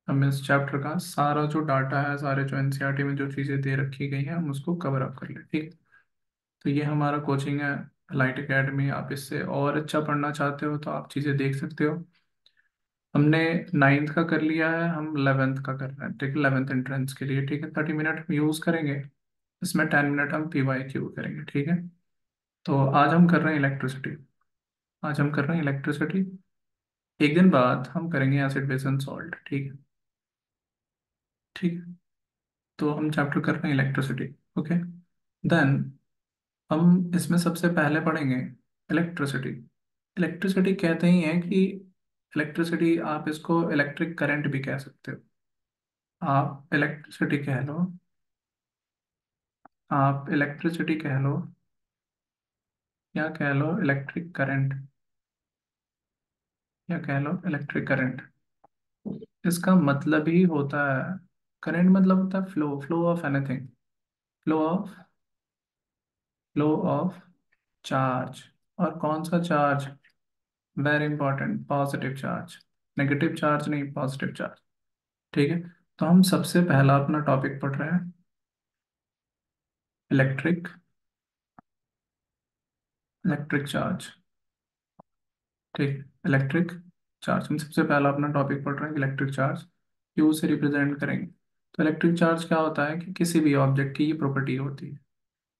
हम इस चैप्टर का सारा जो डाटा है, सारे जो एनसीईआरटी में जो चीज़ें दे रखी गई हैं, हम उसको कवर अप कर लें। ठीक। तो ये हमारा कोचिंग है, लाइट एकेडमी। आप इससे और अच्छा पढ़ना चाहते हो तो आप चीज़ें देख सकते हो। हमने नाइन्थ का कर लिया है, हम 11th का कर रहे हैं। ठीक है, 11th एंट्रेंस के लिए। ठीक है, 30 मिनट हम यूज़ करेंगे। इसमें 10 मिनट हम पीवाईक्यू करेंगे। ठीक है। तो आज हम कर रहे हैं इलेक्ट्रिसिटी। आज हम कर रहे हैं इलेक्ट्रिसिटी। एक दिन बाद हम करेंगे एसिड बेस एंड सॉल्ट। ठीक है। ठीक है। तो हम चैप्टर कर रहे हैं इलेक्ट्रिसिटी। ओके। देन हम इसमें सबसे पहले पढ़ेंगे इलेक्ट्रिसिटी। इलेक्ट्रिसिटी कहते ही हैं कि इलेक्ट्रिसिटी, आप इसको इलेक्ट्रिक करंट भी कह सकते हो। आप इलेक्ट्रिसिटी कह लो। आप इलेक्ट्रिसिटी कह लो या कह लो इलेक्ट्रिक करंट, या कह लो इलेक्ट्रिक करंट। इसका मतलब ही होता है, करंट मतलब होता है flow, flow of anything, flow of, flow of charge. और कौन सा charge? Very important, positive charge. Negative charge नहीं, पॉजिटिव चार्ज। ठीक है। तो हम सबसे पहला अपना टॉपिक पढ़ रहे हैं, इलेक्ट्रिक, इलेक्ट्रिक चार्ज। ठीक। इलेक्ट्रिक चार्ज, हम सबसे पहला अपना टॉपिक पढ़ रहे हैं इलेक्ट्रिक चार्ज। क्यू से रिप्रेजेंट करेंगे। तो इलेक्ट्रिक चार्ज क्या होता है कि किसी भी ऑब्जेक्ट की ये प्रॉपर्टी होती है।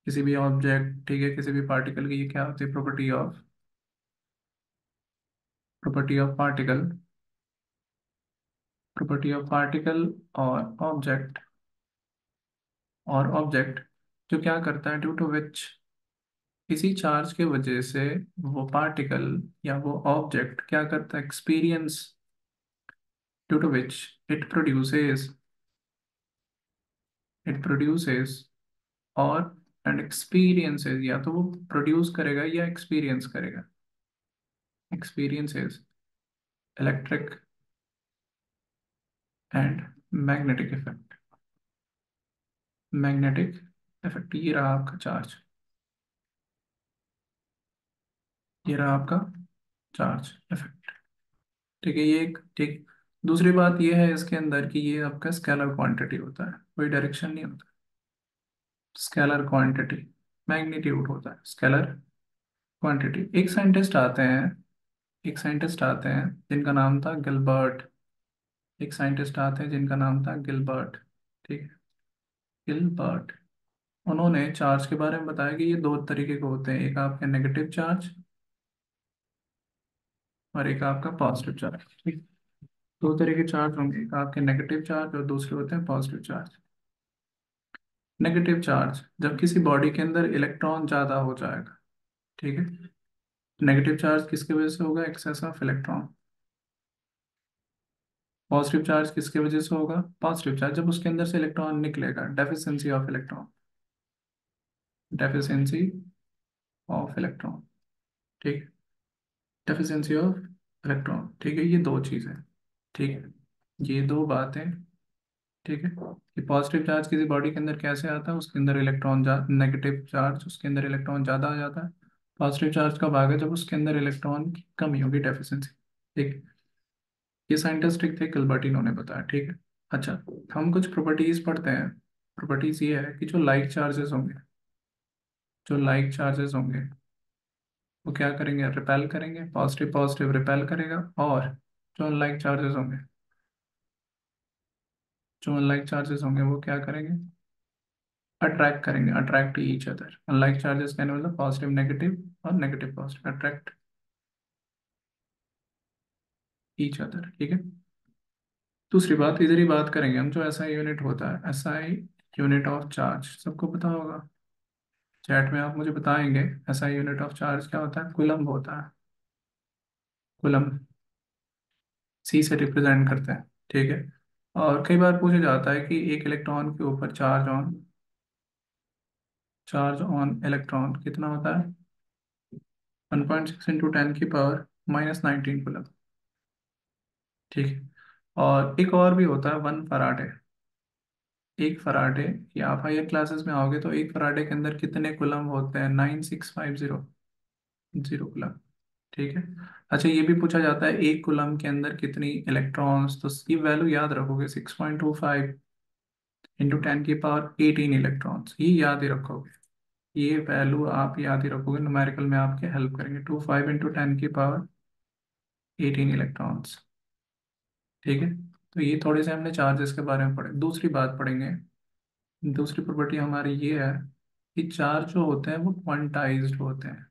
किसी भी ऑब्जेक्ट, ठीक है, किसी भी पार्टिकल की ये क्या होती है? Property of, property of particle, property of particle और ऑब्जेक्ट, और ऑब्जेक्ट जो क्या करता है, ड्यू टू विच, इसी चार्ज के वजह से वो पार्टिकल या वो ऑब्जेक्ट क्या करता है? Experience, due to which it produces, it produces और एंड एक्सपीरियंसेस, या तो वो प्रोड्यूस करेगा या एक्सपीरियंस करेगा, experiences electric and magnetic effect, magnetic effect. ये रहा आपका चार्ज, ये रहा आपका चार्ज इफेक्ट। ठीक है, ये एक, ठीक। दूसरी बात ये है इसके अंदर कि ये आपका स्केलर क्वांटिटी होता है, कोई डायरेक्शन नहीं होता। स्केलर क्वांटिटी, मैग्नीट्यूड होता है स्केलर क्वांटिटी। एक साइंटिस्ट आते हैं, एक साइंटिस्ट आते हैं जिनका नाम था गिलबर्ट। एक साइंटिस्ट आते हैं जिनका नाम था गिलबर्ट। ठीक है, गिलबर्ट। उन्होंने चार्ज के बारे में बताया कि ये दो तरीके के होते हैं, एक आपका नेगेटिव चार्ज और एक आपका पॉजिटिव चार्ज। ठीक। दो तरह के चार्ज होंगे, एक आपके नेगेटिव चार्ज और दूसरे होते हैं पॉजिटिव चार्ज। नेगेटिव चार्ज जब किसी बॉडी के अंदर इलेक्ट्रॉन ज़्यादा हो जाएगा। ठीक है। नेगेटिव चार्ज किसकी वजह से होगा? Excess of electron. Positive charge किसकी वजह से होगा? पॉजिटिव चार्ज जब उसके अंदर से इलेक्ट्रॉन निकलेगा, deficiency of electron, deficiency of electron. ठीक। Deficiency of electron. ठीक है, ये दो चीज़ें। ठीक है, ये दो बातें। ठीक है, कि पॉजिटिव चार्ज किसी बॉडी के अंदर कैसे आता है, उसके अंदर इलेक्ट्रॉन, नेगेटिव चार्ज उसके अंदर इलेक्ट्रॉन ज़्यादा आ जाता है। पॉजिटिव चार्ज कब आएगा? जब उसके अंदर इलेक्ट्रॉन की कमी होगी, डेफिशिएंसी। ठीक। ये साइंटिस्टिक थे, किल्बर्ट, इन्होंने बताया। ठीक है। अच्छा, हम कुछ प्रॉपर्टीज पढ़ते हैं। प्रॉपर्टीज ये है कि जो लाइक चार्जेस होंगे, जो लाइक चार्जेस होंगे वो क्या करेंगे? रिपेल करेंगे। पॉजिटिव पॉजिटिव रिपेल करेगा। और जो अनलाइक चार्जेस होंगे, जो अनलाइक चार्जेस होंगे वो क्या करेंगे? अट्रैक्ट करेंगे, attract each other. Unlike charges कहने मतलब पॉजिटिव नेगेटिव और negative positive, attract each other. ठीक है। दूसरी बात, इधर ही बात करेंगे हम, जो एसआई यूनिट होता है, एसआई यूनिट ऑफ चार्ज सबको पता होगा। चैट में आप मुझे बताएंगे एसआई यूनिट ऑफ चार्ज क्या होता है? कूलम्ब होता है, कूलम्ब। सी से रिप्रेजेंट करते हैं। ठीक है। और कई बार पूछा जाता है कि एक इलेक्ट्रॉन के ऊपर charge on, charge on electron कितना होता है? 1.6 इंटू 10 की पावर -19 कूलम्ब। ठीक है। और एक और भी होता है, 1 फराडे। एक फराडे, या आप हायर क्लासेस में आओगे तो एक फराडे के अंदर कितने कूलम्ब होते हैं? 9650 कूलम्ब। ठीक है। अच्छा, ये भी पूछा जाता है एक कूलम के अंदर कितनी इलेक्ट्रॉन्स, तो ये वैल्यू याद रखोगे, 6.25 इंटू 10 की पावर 18 इलेक्ट्रॉन्स, ये याद ही रखोगे। ये वैल्यू आप याद ही रखोगे, न्यूमेरिकल में आपके हेल्प करेंगे, 25 इंटू 10 की पावर 18 इलेक्ट्रॉन्स। ठीक है। तो ये थोड़े से हमने चार्जेस के बारे में पढ़े। दूसरी बात पढ़ेंगे, दूसरी प्रॉपर्टी हमारी ये है कि चार्ज जो होते हैं वो क्वांटाइज्ड होते हैं,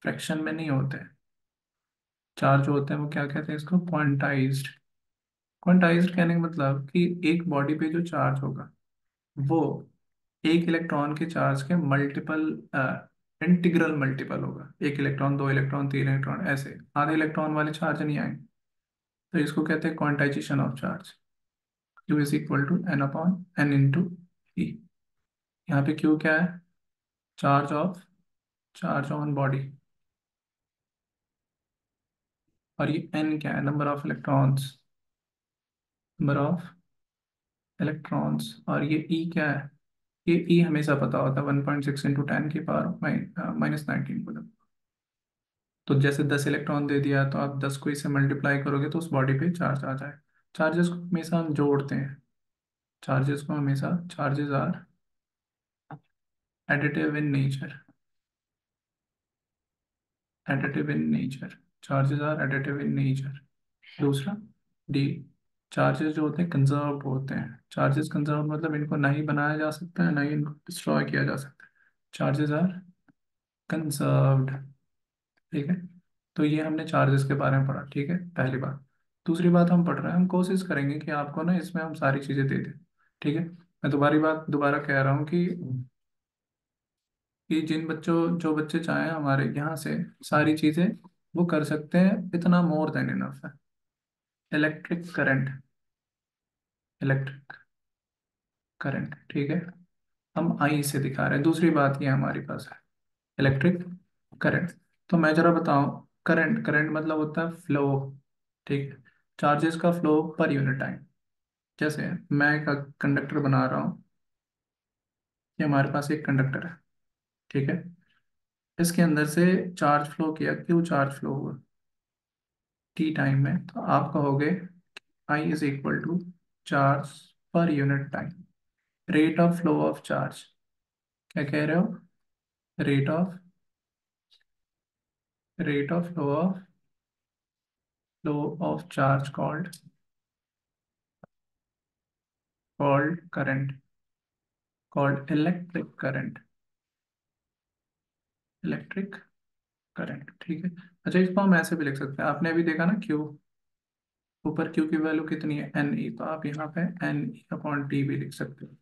फ्रैक्शन में नहीं होते हैं। चार्ज जो होते हैं वो क्या कहते हैं इसको, क्वांटाइज्ड। क्वांटाइज्ड कहने का मतलब कि एक बॉडी पे जो चार्ज होगा वो एक इलेक्ट्रॉन के चार्ज के मल्टीपल, इंटीग्रल मल्टीपल होगा। एक इलेक्ट्रॉन, दो इलेक्ट्रॉन, तीन इलेक्ट्रॉन, ऐसे आधे इलेक्ट्रॉन वाले चार्ज नहीं आएंगे। तो इसको कहते हैं quantization of charge. Q is equal to N upon N into E. यहाँ पे Q क्या है, चार्ज ऑन बॉडी, और ये N क्या है, number of electrons, number of electrons, और ये E क्या है, ये E हमेशा पता होता है, 1.6 इंटू 10 की पावर -19 को। तो जैसे 10 इलेक्ट्रॉन दे दिया तो आप 10 को इससे मल्टीप्लाई करोगे तो उस बॉडी पे चार्ज आ जाए। चार्जेस को हमेशा हम जोड़ते हैं, charges are additive in nature, additive in nature, charges are additive in nature. दूसरा, डी, चार्जेस जो होते हैं कंजर्व होते हैं। चार्जेस कंजर्व मतलब इनको नहीं बनाया जा सकता है, नहीं इनको डिस्ट्रॉय किया जा सकता है। Charges are conserved. ठीक है। तो ये हमने चार्जेस के बारे में पढ़ा, ठीक है, पहली बात। दूसरी बात हम पढ़ रहे हैं, हम कोशिश करेंगे कि आपको ना इसमें हम सारी चीज़ें दे दें। ठीक है। मैं दोबारा कह रहा हूँ कि जिन बच्चों, जो बच्चे चाहें हमारे यहाँ से सारी चीज़ें वो कर सकते हैं, इतना मोर देन इनफ है। इलेक्ट्रिक करंट, इलेक्ट्रिक करंट, ठीक है, हम आई से दिखा रहे हैं। दूसरी बात ये हमारे पास है इलेक्ट्रिक करंट। तो मैं जरा बताऊं, करंट, करंट मतलब होता है फ्लो। ठीक है। चार्जेस का फ्लो पर यूनिट टाइम। जैसे मैं एक कंडक्टर बना रहा हूँ, ये हमारे पास एक कंडक्टर है, ठीक है, इसके अंदर से चार्ज फ्लो किया, क्यों चार्ज फ्लो हुआ टी टाइम में, तो आप कहोगे I is equal to charge per unit time, rate of flow of charge. क्या कह रहे हो, rate of, rate of flow of charge called current, called electric current, electric current. ठीक है। अच्छा, इसको हम ऐसे भी लिख सकते हैं, आपने अभी देखा ना क्यू, ऊपर क्यू की वैल्यू कितनी है, एन ई, तो आप यहाँ पे एन ई अपॉन टी भी लिख सकते हो।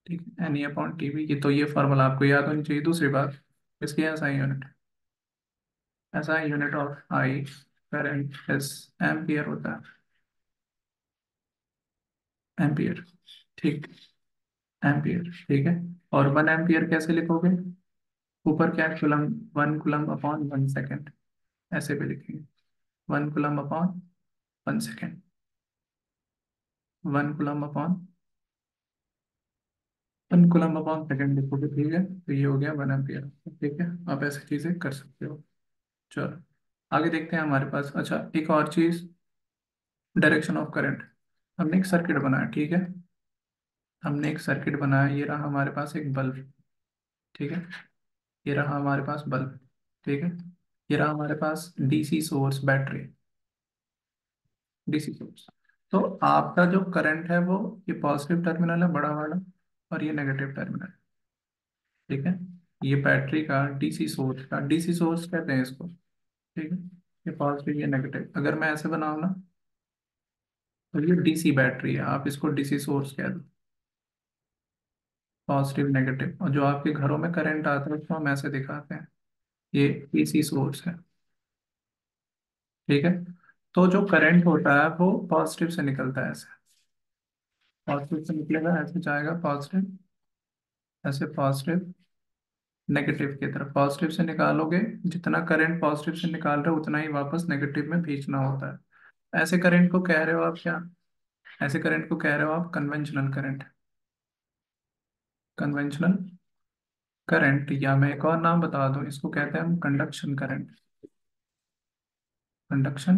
ठीक है, एन ई अपॉन टी भी, ये तो ये फॉर्मूला आपको याद होनी चाहिए। दूसरी बात, इसकी SI unit, SI unit of I current is ampere होता है, एम्पियर। ठीक, एम्पियर, ठीक है। और 1 एम्पियर कैसे लिखोगे, ऊपर क्या है, कुलम, 1 कुलम अपॉन 1 सेकेंड, ऐसे भी लिखेंगे, 1 coulomb upon 1 second, 1 coulomb upon 1 coulomb upon second लिखोगे, ठीक है, तो ये हो गया 1 एम्पियर। ठीक है, आप ऐसी चीजें कर सकते हो। चलो आगे देखते हैं हमारे पास। अच्छा, एक और चीज, डायरेक्शन ऑफ करंट। हमने एक सर्किट बनाया, ठीक है, हमने एक सर्किट बनाया, ये रहा हमारे पास एक बल्ब, ठीक है, ये रहा हमारे पास बल्ब, ठीक है, ये रहा हमारे पास DC source, battery, DC source. तो आपका जो करंट है वो, ये पॉजिटिव टर्मिनल है बड़ा वाला, और ये नेगेटिव टर्मिनल, ठीक है। ये बैटरी का डीसी सोर्स का, डीसी सोर्स कहते हैं इसको, ठीक है, ये पॉजिटिव ये नेगेटिव। अगर मैं ऐसे बनाऊँ ना, तो ये डीसी बैटरी है, आप इसको डीसी सोर्स कह दो, पॉजिटिव नेगेटिव। और जो आपके घरों में करंट आता है उसको हम ऐसे दिखाते हैं, ये डीसी सोर्स है, ठीक है। तो जो करंट होता है वो पॉजिटिव से निकलता है, ऐसे पॉजिटिव से निकलेगा, ऐसे जाएगा पॉजिटिव, ऐसे पॉजिटिव नेगेटिव की तरफ, पॉजिटिव से निकालोगे, जितना करंट पॉजिटिव से निकाल रहे हो उतना ही वापस नेगेटिव में भेजना होता है। ऐसे करंट को कह रहे हो आप क्या, ऐसे करंट को कह रहे हो आप कन्वेंशनल करंट, कन्वेंशनल करंट, या मैं एक और नाम बता दूं, इसको कहते हैं हम कंडक्शन करंट, कंडक्शन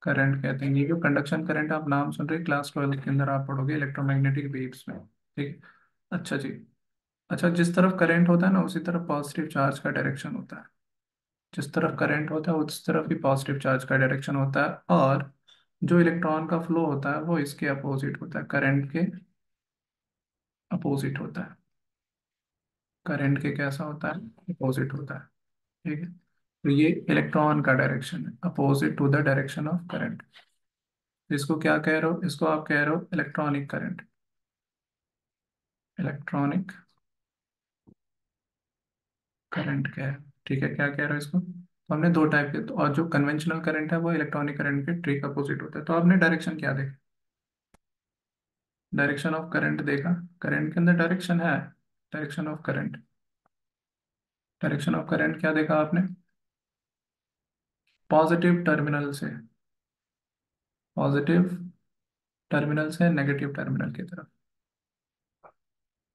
करंट कहते हैं। ये जो कंडक्शन करंट आप नाम सुन रहे हैं, क्लास 12 के अंदर आप पढ़ोगे इलेक्ट्रोमैग्नेटिक वेव्स में। ठीक। अच्छा जी। अच्छा, जिस तरफ करंट होता है ना उसी तरफ पॉजिटिव चार्ज का डायरेक्शन होता है। जिस तरफ करंट होता है उस तरफ ही पॉजिटिव चार्ज का डायरेक्शन होता है, और जो इलेक्ट्रॉन का फ्लो होता है वो इसके अपोजिट होता है, करंट के अपोजिट होता है। करंट के कैसा होता है? अपोजिट होता है। ठीक है। तो ये इलेक्ट्रॉन का डायरेक्शन है, opposite to the direction of current. इसको क्या कह रहे हो? इसको आप कह रहे हो इलेक्ट्रॉनिक करंट। इलेक्ट्रॉनिक करंट क्या है? ठीक है, क्या कह रहे हो इसको? तो हमने दो टाइप के, तो और जो कन्वेंशनल करंट है वो इलेक्ट्रॉनिक करंट के ठीक अपोजिट होता है। तो आपने डायरेक्शन क्या देखा? डायरेक्शन ऑफ करंट देखा। करंट के अंदर डायरेक्शन है। Direction of current. Direction of current क्या देखा आपने? पॉजिटिव टर्मिनल से, पॉजिटिव टर्मिनल से नेगेटिव टर्मिनल की तरफ।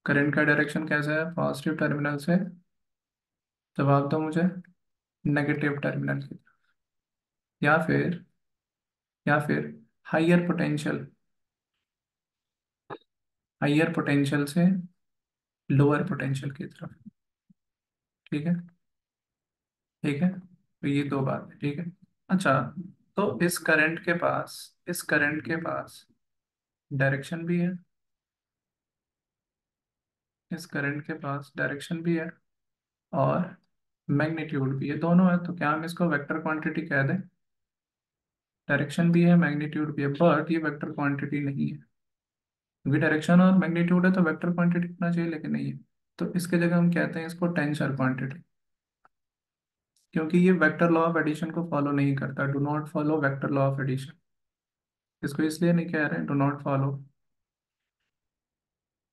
करंट का डायरेक्शन कैसा है? पॉजिटिव टर्मिनल से, जवाब दो मुझे, नेगेटिव टर्मिनल की तरफ। या फिर, या फिर हाइयर पोटेंशियल, हाइयर पोटेंशियल से लोअर पोटेंशियल की तरफ। ठीक है। ठीक है, तो ये दो बात है। ठीक है। अच्छा, तो इस करंट के पास, इस करंट के पास डायरेक्शन भी है, इस करंट के पास डायरेक्शन भी है और मैग्नीट्यूड भी है, दोनों है। तो क्या हम इसको वेक्टर क्वांटिटी कह दें? डायरेक्शन भी है, मैग्नीट्यूड भी है, बट ये वेक्टर क्वांटिटी नहीं है। क्योंकि डायरेक्शन और मैग्नीट्यूड है तो वेक्टर क्वांटिटी होना चाहिए, लेकिन नहीं है। तो इसके जगह हम कहते हैं इसको टेंसर क्वांटिटी, क्योंकि ये वेक्टर लॉ ऑफ एडिशन को फॉलो नहीं करता। Do not follow vector law of addition. इसको इसलिए नहीं कह रहे हैं do not follow,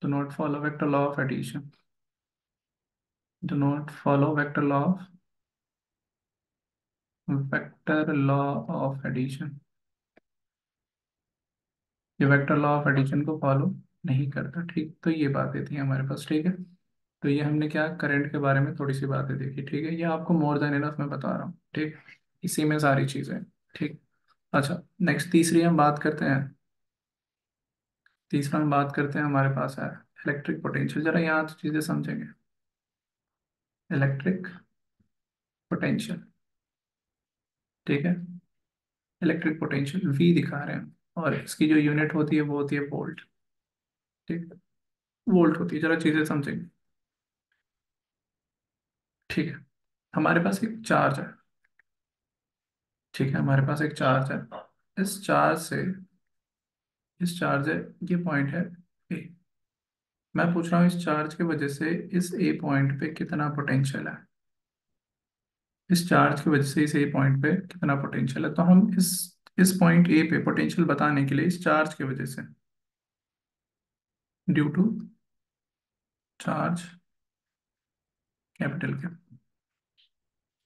do not follow vector law of addition, do not follow vector law of, vector law of addition. ये वेक्टर लॉ ऑफ एडिशन को follow नहीं करता। ठीक, तो ये बातें थी हमारे पास। ठीक है। तो ये हमने क्या, करंट के बारे में थोड़ी सी बातें देखी। ठीक है, ये आपको मोर देन इनफ मैं बता रहा हूँ। ठीक, इसी में सारी चीज़ें हैं। ठीक। अच्छा, नेक्स्ट तीसरी हम बात करते हैं। तीसरा हम बात करते हैं, हमारे पास है इलेक्ट्रिक पोटेंशियल। जरा यहाँ तो चीज़ें समझेंगे। Electric potential. ठीक है। इलेक्ट्रिक पोटेंशियल वी दिखा रहे हैं, और इसकी जो यूनिट होती है वो होती है वोल्ट। ठीक है, वोल्ट होती है। जरा चीज़ें समझेंगे। ठीक है, हमारे पास एक चार्ज है। ठीक है, हमारे पास एक चार्ज है। इस चार्ज से, इस चार्ज है, ये पॉइंट है ए। मैं पूछ रहा हूँ इस चार्ज की वजह से इस ए पॉइंट पे कितना पोटेंशियल है? इस चार्ज की वजह से इस ए पॉइंट पे कितना पोटेंशियल है? तो हम इस पॉइंट ए पे पोटेंशियल बताने के लिए इस चार्ज की वजह से, ड्यू टू चार्ज कैपिटल के,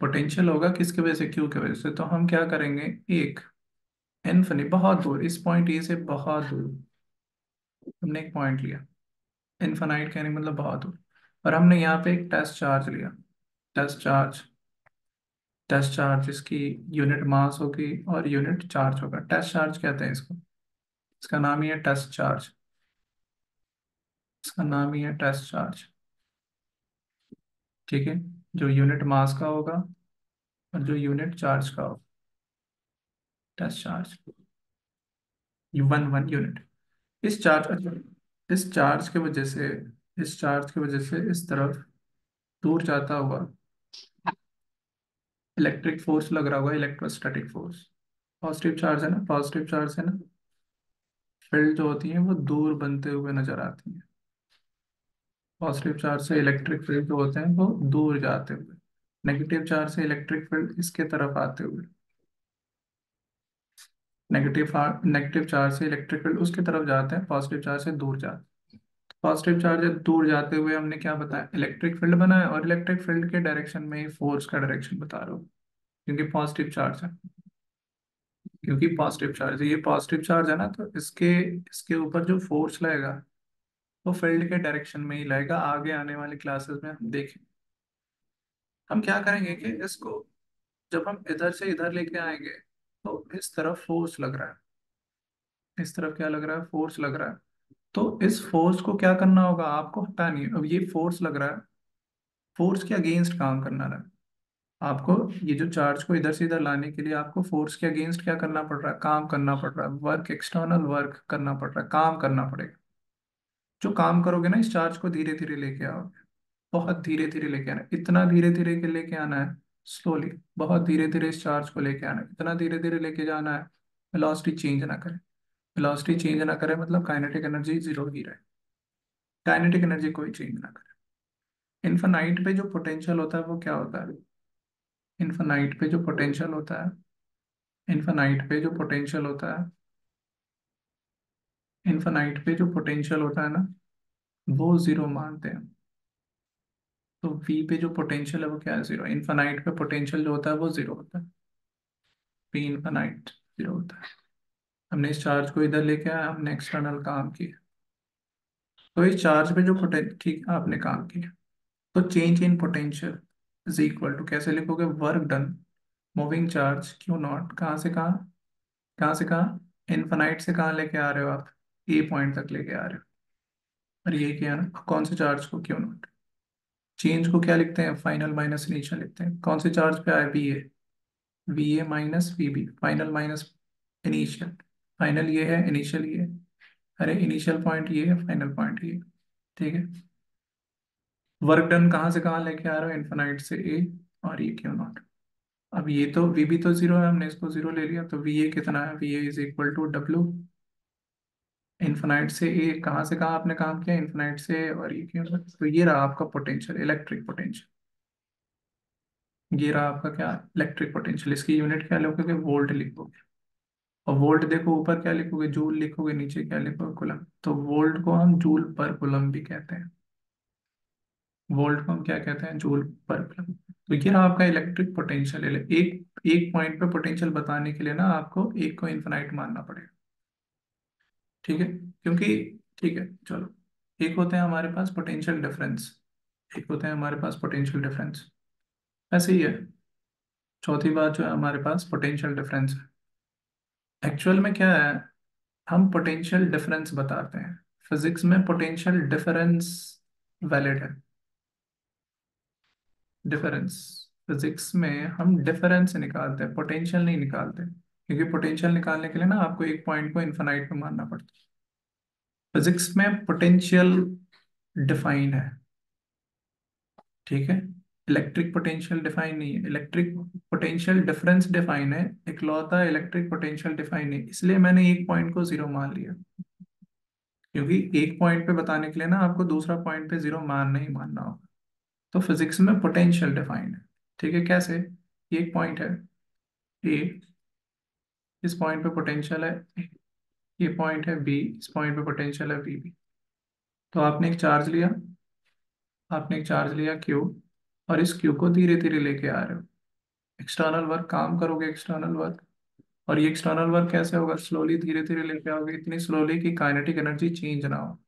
पोटेंशियल होगा किसकी वजह से? क्यू की वजह से। तो हम क्या करेंगे, एक इन्फिनिट, बहुत दूर, इस पॉइंट ए से बहुत दूर हमने एक पॉइंट लिया। इनफाइनाइट कहने का मतलब बहुत दूर। और हमने यहाँ पे एक टेस्ट चार्ज लिया। टेस्ट चार्ज, टेस्ट चार्ज इसकी यूनिट मास होगी और यूनिट चार्ज होगा। टेस्ट चार्ज कहते हैं इसको, इसका नाम ही है टेस्ट चार्ज। इसका नाम ही है टेस्ट चार्ज। ठीक है, जो यूनिट मास का होगा और जो यूनिट चार्ज का होगा, test charge, one one unit. इस चार्ज, अच्छा, इस चार्ज की वजह से, इस चार्ज की वजह से इस तरफ दूर जाता हुआ इलेक्ट्रिक फोर्स लग रहा होगा, इलेक्ट्रोस्टैटिक फोर्स। पॉजिटिव चार्ज है ना, पॉजिटिव चार्ज है ना, फील्ड जो होती है वो दूर बनते हुए नजर आती है। पॉजिटिव चार्ज से इलेक्ट्रिक फील्ड जो होते हैं वो दूर जाते हुए, नेगेटिव चार्ज से इलेक्ट्रिक फील्ड इसके तरफ आते हुए, नेगेटिव चार्ज से इलेक्ट्रिक फील्ड उसकी तरफ जाते हैं, पॉजिटिव चार्ज से दूर जाते हैं। पॉजिटिव चार्ज से दूर जाते हुए हमने क्या बताया, इलेक्ट्रिक फील्ड बनाया, और इलेक्ट्रिक फील्ड के डायरेक्शन में ही फोर्स का डायरेक्शन बता रहा हूँ, क्योंकि पॉजिटिव चार्ज है। क्योंकि पॉजिटिव चार्ज है, ये पॉजिटिव चार्ज है ना, तो इसके इसके ऊपर जो फोर्स लगेगा वो फील्ड के डायरेक्शन में ही लगेगा। आगे आने वाली क्लासेस में हम देखें। हम क्या करेंगे कि इसको जब हम इधर से इधर लेके आएंगे तो इस तरफ फोर्स लग रहा है, इस तरफ क्या लग रहा है, फोर्स लग रहा है। तो इस फोर्स को क्या करना होगा, आपको हटानी है। अब ये फोर्स लग रहा है, फोर्स के अगेंस्ट काम करना है आपको। ये जो चार्ज को इधर से इधर लाने के लिए आपको फोर्स के अगेंस्ट क्या करना पड़ रहा है, काम करना पड़ रहा है, वर्क, एक्सटर्नल वर्क करना पड़ रहा है, काम करना पड़ेगा। जो काम करोगे ना, इस चार्ज को धीरे धीरे लेके आओगे, बहुत धीरे धीरे लेके आना है। इतना धीरे धीरे के लेके आना है, स्लोली, बहुत धीरे धीरे इस चार्ज को लेके आना है, इतना धीरे धीरे लेके जाना है, वेलोसिटी चेंज ना करे। वेलोसिटी चेंज ना करे मतलब काइनेटिक एनर्जी जीरो ही रहे, काइनेटिक एनर्जी कोई चेंज ना करे। इन्फानाइट पे जो पोटेंशियल होता है वो क्या होता है, इन्फानाइट पे जो पोटेंशियल होता है, इन्फानाइट पे जो पोटेंशियल होता है, इन्फानाइट पे जो पोटेंशियल होता है ना, वो जीरो मानते हैं। तो वी पे जो पोटेंशियल है वो क्या है, जीरो। इन्फानाइट पे पोटेंशियल जो होता है वो जीरो होता है, पी इन्फानाइट जीरो होता है। हमने इस चार्ज को इधर लेके आया, हमने एक्सटर्नल काम किया, तो इस चार्ज पे जो पोटेंशियल, ठीक है, आपने काम किया। तो change in potential is equal to, कैसे लिखोगे, work done moving charge Q naught, कहाँ से कहाँ, कहाँ से कहाँ, इन्फानाइट से कहाँ लेके आ रहे हो आप, ए पॉइंट तक लेके आ रहे हो। और ये क्या है ना, कौन से चार्ज को, क्यू नॉट। चेंज को क्या लिखते हैं, फाइनल माइनस इनिशियल लिखते हैं। कौन से चार्ज पे आए, B A, V A minus V B, final minus initial. Final ये है, इनिशियल ये है। अरे इनिशियल पॉइंट ये है, फाइनल पॉइंट ये है। ठीक है। वर्क डन कहाँ से कहाँ लेके आ रहे हो, इन्फानाइट से ए, और ये क्यू नॉट। अब ये तो वी भी तो जीरो है, हमने इसको जीरो ले लिया, तो वी ए कितना है, V A is equal to W, infinite से ए, कहाँ से कहाँ आपने काम किया, इन्फानाइट से, और ये क्यू नॉट। तो ये रहा आपका पोटेंशियल, इलेक्ट्रिक पोटेंशियल। ये रहा आपका क्या, इलेक्ट्रिक पोटेंशियल। इसकी यूनिट क्या लिखोगे, वोल्ट लिखोगे। और वोल्ट देखो, ऊपर क्या लिखोगे, जूल लिखोगे, नीचे क्या लिखोगे, कूलम। तो वोल्ट को हम जूल पर कूलम भी कहते हैं, वोल्ट को हम क्या कहते हैं, जूल पर कूलम। तो ये रहा आपका इलेक्ट्रिक पोटेंशियल है। एक एक पॉइंट पे पोटेंशियल बताने के लिए ना आपको एक को इन्फिनाइट मानना पड़ेगा। ठीक है, क्योंकि, ठीक है चलो, एक होते हैं हमारे पास पोटेंशियल डिफरेंस, एक होते हैं हमारे पास पोटेंशियल डिफरेंस, ऐसे ही है। चौथी बात जो है हमारे पास पोटेंशियल डिफरेंस है। एक्चुअल में क्या है, हम पोटेंशियल डिफरेंस बताते हैं। फिजिक्स में पोटेंशियल डिफरेंस वैलिड है, डिफरेंस। फिजिक्स में हम डिफरेंस निकालते हैं, पोटेंशियल नहीं निकालते, क्योंकि पोटेंशियल निकालने के लिए ना आपको एक पॉइंट को इन्फिनाइट में मानना पड़ता है। फिजिक्स में पोटेंशियल डिफाइन है, ठीक है। इलेक्ट्रिक पोटेंशियल डिफाइन नहीं है, इलेक्ट्रिक पोटेंशियल डिफरेंस डिफाइन है, इकलौता इलेक्ट्रिक पोटेंशियल डिफाइन है। इसलिए मैंने एक पॉइंट को जीरो मान लिया, क्योंकि एक पॉइंट पे बताने के लिए ना आपको दूसरा पॉइंट पे जीरो मानना ही मानना होगा। तो फिजिक्स में पोटेंशियल डिफाइन है, ठीक है। कैसे, ये एक पॉइंट है ए, इस पॉइंट पे पोटेंशियल है A, ये पॉइंट है बी, इस पॉइंट पे पोटेंशियल है बी बी। तो आपने एक चार्ज लिया, आपने एक चार्ज लिया क्यू, और इस क्यू को धीरे धीरे लेके आ रहे हो, एक्सटर्नल वर्क काम करोगे, एक्सटर्नल वर्क। और ये एक्सटर्नल वर्क कैसे होगा, स्लोली धीरे धीरे लेके आओगे, इतनी स्लोली कि काइनेटिक एनर्जी चेंज ना हो।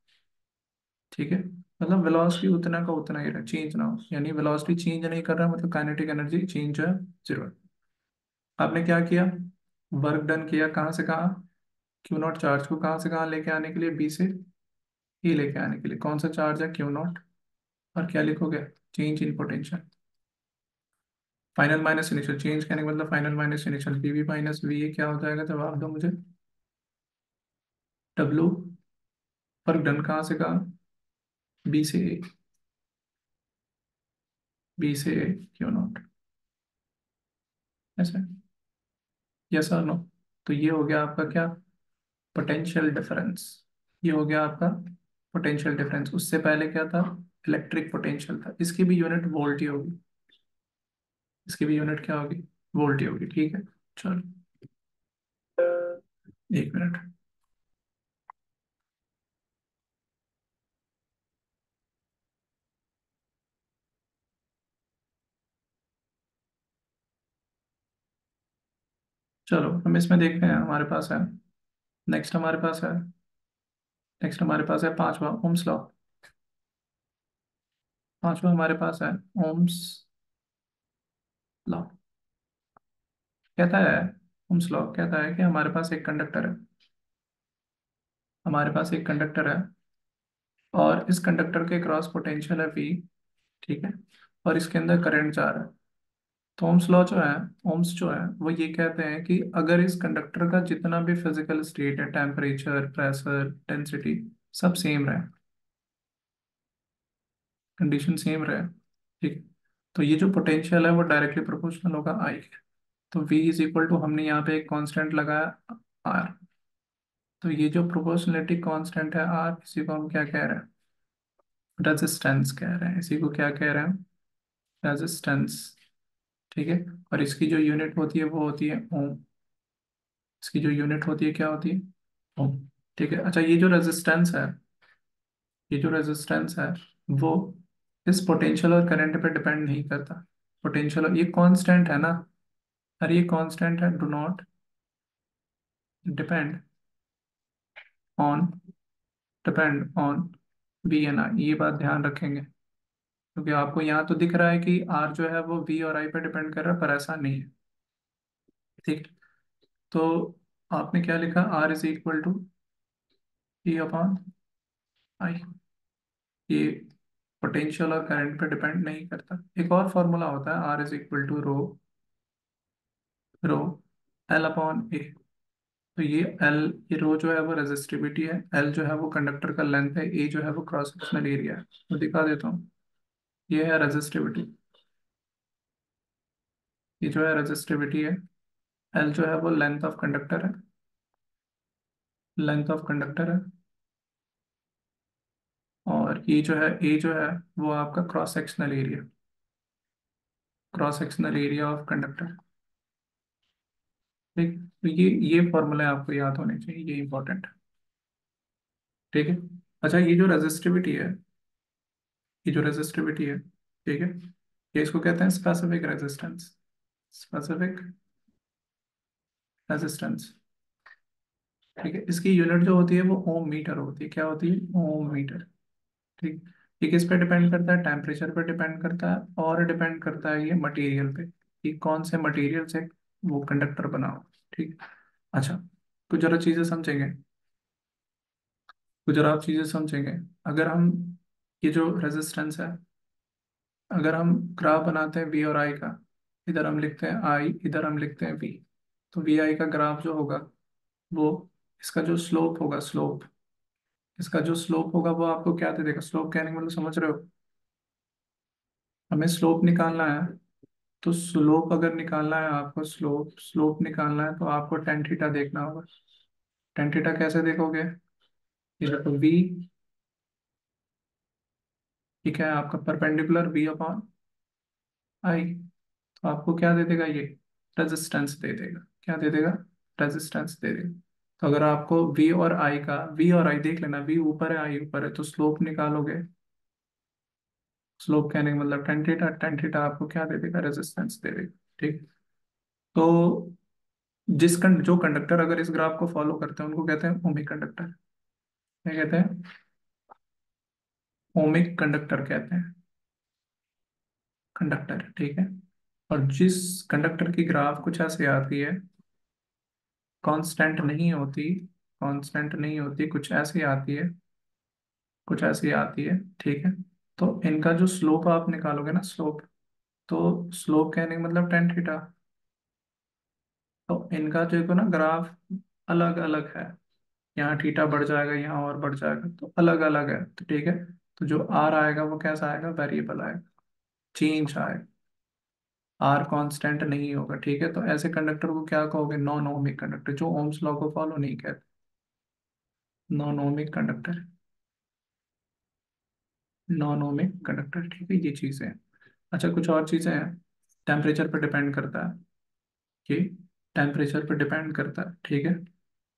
ठीक है, मतलब वेलोसिटी उतना का उतना ही रहे, चेंज ना हो। यानी वेलोसिटी चेंज नहीं कर रहा मतलब काइनेटिक एनर्जी चेंज जो है, जीरो है। आपने क्या किया, वर्क डन किया, कहाँ से कहाँ, क्यू नॉट चार्ज को कहाँ से कहाँ लेके आने के लिए, बी से ई लेके आने के लिए। कौन सा चार्ज है, क्यू नॉट। और क्या लिखोगे, change in potential, final minus initial. Change करने का मतलब final minus initial, P V minus V A क्या हो जाएगा, जवाब दो मुझे, डब्लू। वर्क डन कहाँ से कहाँ, बी से ए, बी से ए क्यू नॉट, ऐसे, यस और नो। तो ये हो गया आपका क्या, पोटेंशियल डिफरेंस। ये हो गया आपका पोटेंशियल डिफरेंस। उससे पहले क्या था, इलेक्ट्रिक पोटेंशियल था। इसकी भी यूनिट वोल्ट ही होगी, इसकी भी यूनिट क्या होगी, वोल्ट ही होगी। ठीक है, चलो, एक मिनट। चलो हम इसमें देखते हैं, हमारे पास है, नेक्स्ट हमारे पास है, नेक्स्ट हमारे पास है पांचवा, ओम्स लॉ। पांचवा हमारे पास है ओम्स लॉ। कहता है, ओम्स लॉ कहता है कि हमारे पास एक कंडक्टर है, हमारे पास एक कंडक्टर है, और इस कंडक्टर के क्रॉस पोटेंशियल है V, ठीक है, और इसके अंदर करंट जा रहा है। तो ओम्स लॉ जो है, ओम्स जो है वो ये कहते हैं कि अगर इस कंडक्टर का जितना भी फिजिकल स्टेट है, टेम्परेचर, प्रेशर, डेंसिटी, सब सेम रहे, कंडीशन सेम रहे, ठीक, तो ये जो पोटेंशियल है वो डायरेक्टली प्रोपोर्शनल होगा I के। तो V इज इक्वल टू, हमने यहाँ पे एक कांस्टेंट लगाया R, तो ये जो प्रोपोर्शनलिटी कांस्टेंट है R, इसी को हम क्या कह रहे हैं, रेजिस्टेंस कह रहे हैं, इसी को क्या कह रहे हैं, रेजिस्टेंस, ठीक है। और इसकी जो यूनिट होती है वो होती है ओम, इसकी जो यूनिट होती है क्या होती है, ओम, ठीक है। अच्छा, ये जो रेजिस्टेंस है वो इस पोटेंशियल और करंट पे डिपेंड नहीं करता। पोटेंशियल, ये कांस्टेंट है ना, अरे ये कांस्टेंट है, do not depend on, depend on B N I, ये बात ध्यान रखेंगे, क्योंकि आपको यहाँ तो दिख रहा है कि आर जो है वो वी और आई पे डिपेंड कर रहा है, पर ऐसा नहीं है, ठीक। तो आपने क्या लिखा, R is equal to E upon I, ये पोटेंशियल और करंट पे डिपेंड नहीं करता। एक और फॉर्मूला होता है, R is equal to rho, rho L upon A. तो ये एल, ये रो जो है वो रेजिस्टिविटी है, एल जो है वो कंडक्टर का लेंथ है, ए जो है वो क्रॉस सेक्शनल एरिया है। तो दिखा देता हूँ, ये है रेजिस्टिविटी, ये जो है रेजिस्टिविटी है, एल जो है वो लेंथ ऑफ कंडक्टर है, लेंथ ऑफ कंडक्टर है, और ये जो है ए जो है वो आपका cross sectional area, cross sectional area of conductor, ठीक। तो ये फॉर्मूले आपको याद होने चाहिए, ये इंपॉर्टेंट है, ठीक है। अच्छा, ये जो रेजिस्टिविटी है, ये जो रेजिस्टिविटी है, ठीक है, ये इसको कहते हैं स्पेसिफिक रेजिस्टेंस, स्पेसिफिक रेजिस्टेंस, ठीक है। इसकी यूनिट जो होती है वो ओम मीटर होती है, क्या होती है, ओम मीटर, ठीक। ये किस पे डिपेंड करता है, टेम्परेचर पे डिपेंड करता है, और डिपेंड करता है ये मटेरियल पे, कि कौन से मटेरियल से वो कंडक्टर बना हो, ठीक। अच्छा, कुछ जरा चीजें समझेंगे, कुछ जरा आप चीजें समझेंगे। अगर हम, ये जो रेजिस्टेंस है, अगर हम ग्राफ बनाते हैं वी और आई का, इधर हम लिखते हैं आई, इधर हम लिखते हैं वी, तो वी आई का ग्राफ जो होगा वो, इसका जो स्लोप होगा, स्लोप, इसका जो स्लोप होगा वो आपको क्या दे देगा, स्लोप कहने का मतलब समझ रहे हो, हमें स्लोप निकालना है। तो स्लोप अगर निकालना है आपको, स्लोप स्लोप निकालना है तो आपको टेन थीटा देखना होगा। टेन थीटा कैसे देखोगे, ये देखो वी, ठीक है, आपका परपेंडिकुलर वी अपॉन आई, तो आपको क्या दे देगा ये, रेजिस्टेंस दे देगा, क्या दे देगा, रेजिस्टेंस दे देगा। तो अगर आपको वी और आई का, वी और आई देख लेना, वी ऊपर है आई ऊपर है, तो स्लोप निकालोगे, स्लोप कहने का मतलब टेन थीटा, टेन थीटा आपको क्या दे देगा, रेजिस्टेंस दे देगा, ठीक। तो जो कंडक्टर अगर इस ग्राफ को फॉलो करते हैं उनको कहते हैं ओमिक कंडक्टर, क्या कहते हैं, ओमिक कंडक्टर कहते हैं, कंडक्टर, ठीक है। और जिस कंडक्टर की ग्राफ कुछ ऐसे आती है, कांस्टेंट नहीं होती, कांस्टेंट नहीं होती, कुछ ऐसी आती है, कुछ ऐसी आती है, ठीक है। तो इनका जो स्लोप आप निकालोगे ना, स्लोप, तो स्लोप कहने का मतलब टेन थीटा, तो इनका जो है ना ग्राफ अलग अलग है, यहाँ थीटा बढ़ जाएगा, यहाँ और बढ़ जाएगा, तो अलग अलग है, तो ठीक है। तो जो आर आएगा वो कैसा आएगा, वेरिएबल आएगा, चेंज आएगा, आर कांस्टेंट नहीं होगा, ठीक है। तो ऐसे कंडक्टर को क्या कहोगे, नॉन ओमिक कंडक्टर, जो ओम्स लॉ को फॉलो नहीं करते, non ohmic conductor, non ohmic conductor, ठीक है, ये चीजें हैं। अच्छा, कुछ और चीजें हैं, टेम्परेचर पर डिपेंड करता है, कि टेम्परेचर पर डिपेंड करता है, ठीक है।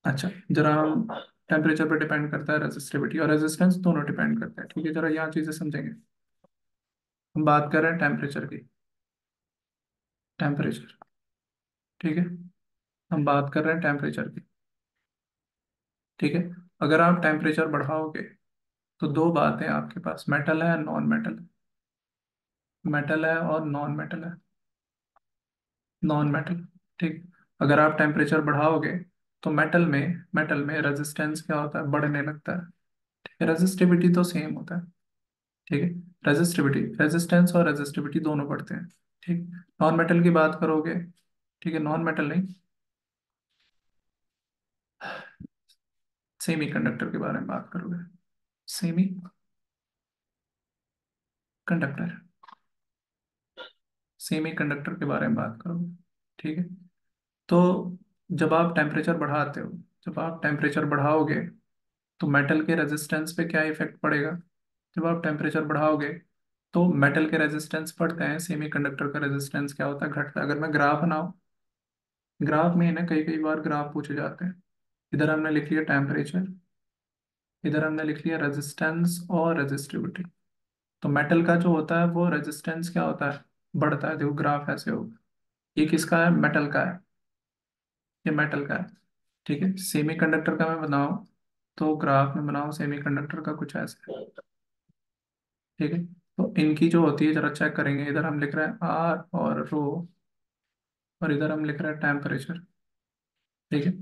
अच्छा, जरा हम, टेम्परेचर पर डिपेंड करता है रेजिस्टिविटी और रेजिस्टेंस, दोनों डिपेंड करता है, ठीक है। जरा यहाँ चीजें समझेंगे, हम बात कर रहे हैं टेम्परेचर की, टेम्परेचर, ठीक है, हम बात कर रहे हैं टेम्परेचर की, ठीक है। अगर आप टेम्परेचर बढ़ाओगे तो दो बातें आपके पास, मेटल है, नॉन मेटल, मेटल है और नॉन मेटल है, नॉन मेटल, ठीक। अगर आप टेम्परेचर बढ़ाओगे तो मेटल में रेजिस्टेंस क्या होता है, बढ़ने लगता है। ठीक है, रेजिस्टिविटी तो सेम होता है। ठीक है, रेजिस्टिविटी, रेजिस्टेंस और रेजिस्टिविटी दोनों बढ़ते हैं। ठीक, नॉन मेटल की बात करोगे, ठीक है, नॉन मेटल नहीं, सेमी कंडक्टर के बारे में बात करोगे, सेमी कंडक्टर, सेमी कंडक्टर के बारे में बात करोगे। ठीक है, तो जब आप टेम्परेचर बढ़ाते हो, जब आप टेम्परेचर बढ़ाओगे तो मेटल के रेजिस्टेंस पे क्या इफेक्ट पड़ेगा। जब आप टेम्परेचर बढ़ाओगे तो मेटल के रेजिस्टेंस बढ़ते हैं, सेमी कंडक्टर का रेजिस्टेंस क्या होता है, घटता है। अगर मैं ग्राफ बनाऊं, ग्राफ में ना कई कई बार ग्राफ पूछे जाते हैं। इधर हमने लिख लिया टेम्परेचर, इधर हमने लिख लिया रेजिस्टेंस और रेजिस्टिविटी। तो मेटल का जो होता है वो रेजिस्टेंस क्या होता है, बढ़ता है। देखो ग्राफ ऐसे होगा, ये किसका है, मेटल का है, ये मेटल का है। ठीक है, सेमी कंडक्टर का मैं बनाऊं तो ग्राफ में बनाऊं सेमी कंडक्टर का कुछ ऐसे है। ठीक है, तो इनकी जो होती है जरा चेक करेंगे, इधर हम लिख रहे हैं आर और रो, और इधर हम लिख रहे हैं टेम्परेचर। ठीक है,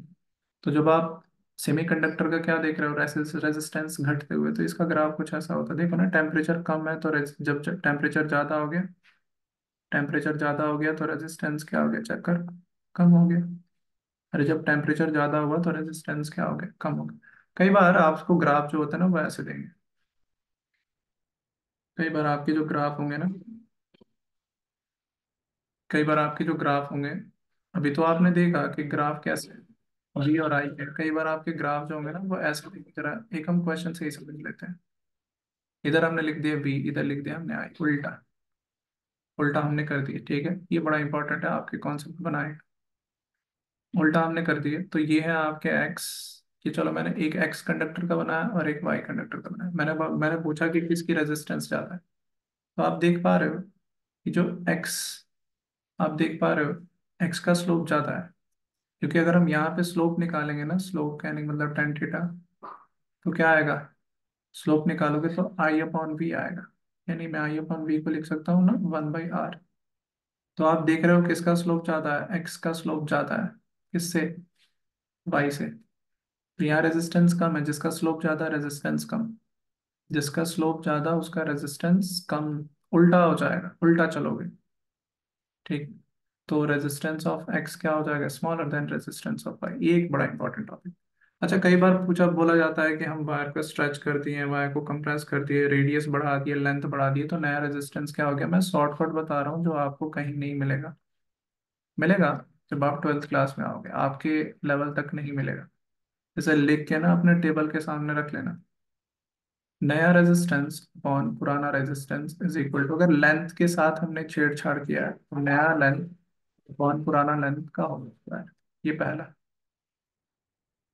तो जब आप सेमीकंडक्टर का क्या देख रहे हो, रेजिस्टेंस घटते हुए, तो इसका ग्राफ कुछ ऐसा होता है। देखो ना, टेम्परेचर कम है तो जब टेम्परेचर ज़्यादा हो गया, टेम्परेचर ज़्यादा हो गया तो रेजिस्टेंस क्या हो गया, चेक कर, कम हो गया। अरे जब टेम्परेचर ज़्यादा हुआ तो रेजिस्टेंस क्या हो गया, कम हो गया। कई बार आपको ग्राफ जो होता है ना वो ऐसे देंगे, कई बार आपके जो ग्राफ होंगे ना, कई बार आपके जो ग्राफ होंगे, अभी तो आपने देखा कि ग्राफ कैसे वी और आई है, कई बार आपके ग्राफ जो होंगे ना वो ऐसे दिख जरा, एक हम क्वेश्चन से ही समझ लेते हैं। इधर हमने लिख दिया वी, इधर लिख दिया हमने आई, उल्टा, उल्टा हमने कर दिया। ठीक है, ये बड़ा इंपॉर्टेंट है, आपके कॉन्सेप्ट बनाए, उल्टा हमने कर दिया। तो ये है आपके एक्स, कि चलो मैंने एक एक्स कंडक्टर का बनाया और एक वाई कंडक्टर का बनाया, मैंने पूछा कि किसकी रेजिस्टेंस ज्यादा है। तो आप देख पा रहे हो कि जो एक्स, आप देख पा रहे हो एक्स का स्लोप ज्यादा है, क्योंकि अगर हम यहाँ पे स्लोप निकालेंगे ना, स्लोप कहने का मतलब टेन थीटा, तो क्या आएगा, स्लोप निकालोगे तो आई अपॉन वी आएगा, यानी मैं आई अपॉन वी को लिख सकता हूँ ना 1/r। तो आप देख रहे हो किसका स्लोप ज्यादा है, एक्स का स्लोप ज्यादा है, किससे, वाई से। तो यहाँ रेजिस्टेंस कम है, जिसका स्लोप ज्यादा रेजिस्टेंस कम, जिसका स्लोप ज्यादा उसका रेजिस्टेंस कम, उल्टा हो जाएगा, उल्टा चलोगे। ठीक, तो रेजिस्टेंस ऑफ एक्स क्या हो जाएगा, smaller than resistance of Y. ये एक बड़ा इंपॉर्टेंट टॉपिक। अच्छा, कई बार पूछा बोला जाता है कि हम वायर को स्ट्रेच कर दिए, वायर को कंप्रेस कर दिए, रेडियस बढ़ा दिए, लेंथ बढ़ा दिए, तो नया रेजिस्टेंस क्या हो गया। मैं शॉर्टकट बता रहा हूँ जो आपको कहीं नहीं मिलेगा, मिलेगा जब आप ट्वेल्थ क्लास में आओगे, आपके लेवल तक नहीं मिलेगा। जैसे लिख के ना अपने टेबल के सामने रख लेना, नया रेजिस्टेंस अपॉन पुराना रेजिस्टेंस इज इक्वल टू, अगर लेंथ के साथ हमने छेड़छाड़ किया है तो नया लेंथ अपॉन पुराना लेंथ का होता है। ये पहला।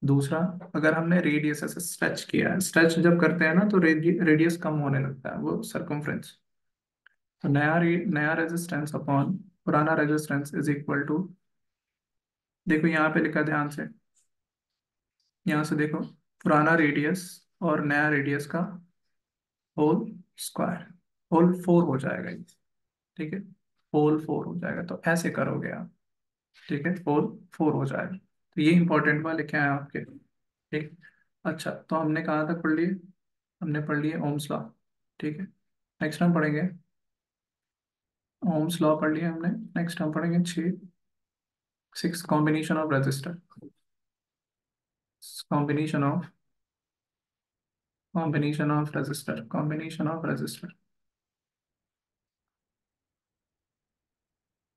दूसरा, अगर हमने रेडियस ऐसे स्ट्रेच किया है, स्ट्रेच जब करते हैं ना तो रेडियस कम होने लगता है, वो सरकमफ्रेंस। तो नया रेजिस्टेंस अपॉन पुराना रेजिस्टेंस इज इक्वल टू, देखो यहाँ पे लिखा ध्यान से, यहाँ से देखो, पुराना रेडियस और नया रेडियस का होल स्क्वायर, होल फोर हो जाएगा ये। ठीक है, होल फोर हो जाएगा, तो ऐसे करोगे आप। ठीक है, होल फोर हो जाएगा, तो ये इंपॉर्टेंट वाले क्या है आपके। ठीक, अच्छा, तो हमने कहाँ तक पढ़ लिए, हमने पढ़ लिए ओम्स लॉ। ठीक है, नेक्स्ट हम पढ़ेंगे, ओम्स लॉ पढ़ लिया हमने, नेक्स्ट हम पढ़ेंगे छः, six, combination of register, combination of, combination of register, combination of register,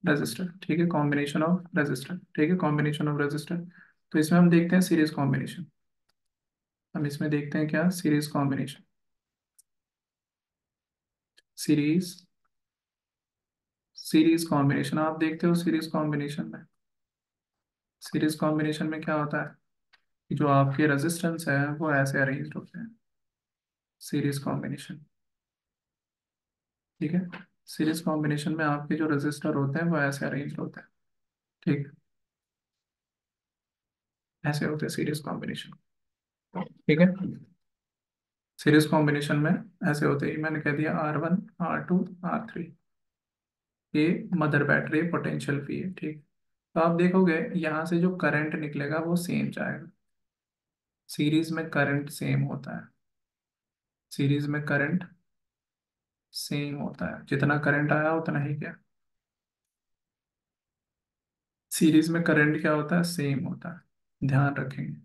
register. ठीक है, कॉम्बिनेशन ऑफ रजिस्टर, ठीक है, कॉम्बिनेशन ऑफ रजिस्टर। तो इसमें हम देखते हैं सीरीज कॉम्बिनेशन, हम इसमें देखते हैं क्या, series combination, series, series combination आप देखते हो सीरीज कॉम्बिनेशन में, सीरीज कॉम्बिनेशन में क्या होता है कि जो आपके रेजिस्टेंस है वो ऐसे अरेंज होते हैं, सीरीज कॉम्बिनेशन। ठीक है, सीरीज कॉम्बिनेशन में आपके जो रजिस्टर होते हैं वो ऐसे अरेंज होते हैं। ठीक, ऐसे होते हैं सीरीज कॉम्बिनेशन। ठीक है, सीरीज कॉम्बिनेशन में ऐसे होते हैं, मैंने कह दिया R1, R2, R3, ये मदर बैटरी पोटेंशियल पी है। ठीक, तो आप देखोगे यहाँ से जो करंट निकलेगा वो सेम जाएगा। सीरीज में करंट सेम होता है। सीरीज में करंट सेम होता है, जितना करंट आया उतना ही क्या, सीरीज में करंट क्या होता है, सेम होता है, ध्यान रखेंगे।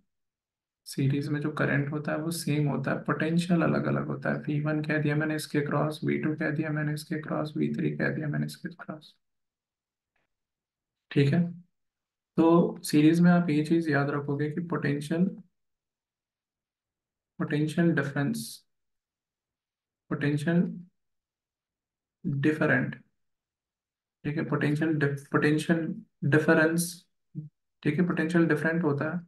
सीरीज में जो करंट होता है वो सेम होता है, पोटेंशियल अलग अलग होता है। V1 कह दिया मैंने इसके क्रॉस, V2 कह दिया मैंने इसके क्रॉस, V3 कह दिया मैंने इसके क्रॉस। ठीक है। तो सीरीज में आप ये चीज याद रखोगे कि potential, potential difference, potential different, ठीक है, पोटेंशियल डिफरेंस, ठीक है, पोटेंशियल डिफरेंट होता है,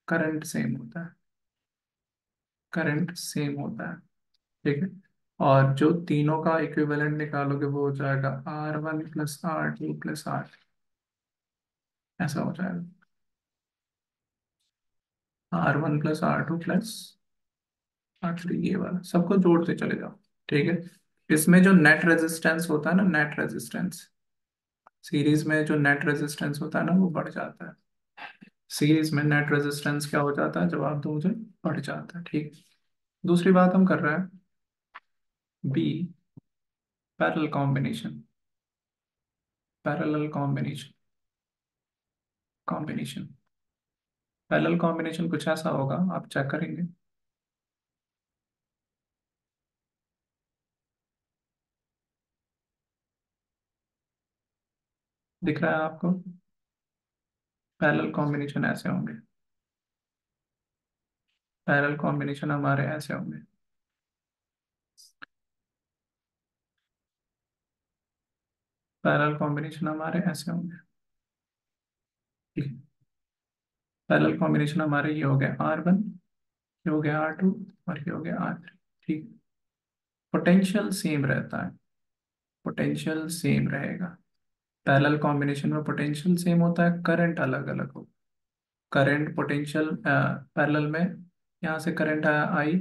करंट सेम होता है, करंट सेम होता है। ठीक है। और जो तीनों का इक्विवेलेंट निकालोगे वो हो जाएगा R1 + R2 + R, ऐसा हो जाएगा। R1 + R2 + R3, ये वाला सबको जोड़ते चले जाओ। ठीक है। इसमें जो नेट रेजिस्टेंस होता है ना, नेट रेजिस्टेंस, सीरीज में जो नेट रेजिस्टेंस होता है ना वो बढ़ जाता है। सीरीज में नेट रेजिस्टेंस क्या हो जाता है, जब आप दो मुझे बढ़ जाता है। ठीक है। दूसरी बात हम कर रहे हैं, B, parallel combination, parallel combination, combination, parallel combination कुछ ऐसा होगा, आप चेक करेंगे। दिख रहा है आपको, पैरेलल कॉम्बिनेशन ऐसे होंगे, पैरेलल कॉम्बिनेशन हमारे ऐसे होंगे। पैरेलल कॉम्बिनेशन हमारे ऐसे होंगे। ठीक है। पैरेलल कॉम्बिनेशन हमारे ये हो गया R1, ये हो गया R2, और ये हो गया R3। ठीक। पोटेंशियल सेम रहता है, पोटेंशियल सेम रहेगा। पैरेलल कॉम्बिनेशन में पोटेंशियल सेम होता है, करंट अलग अलग हो। करंट पोटेंशियल पैरेलल में, यहाँ से करंट आया I,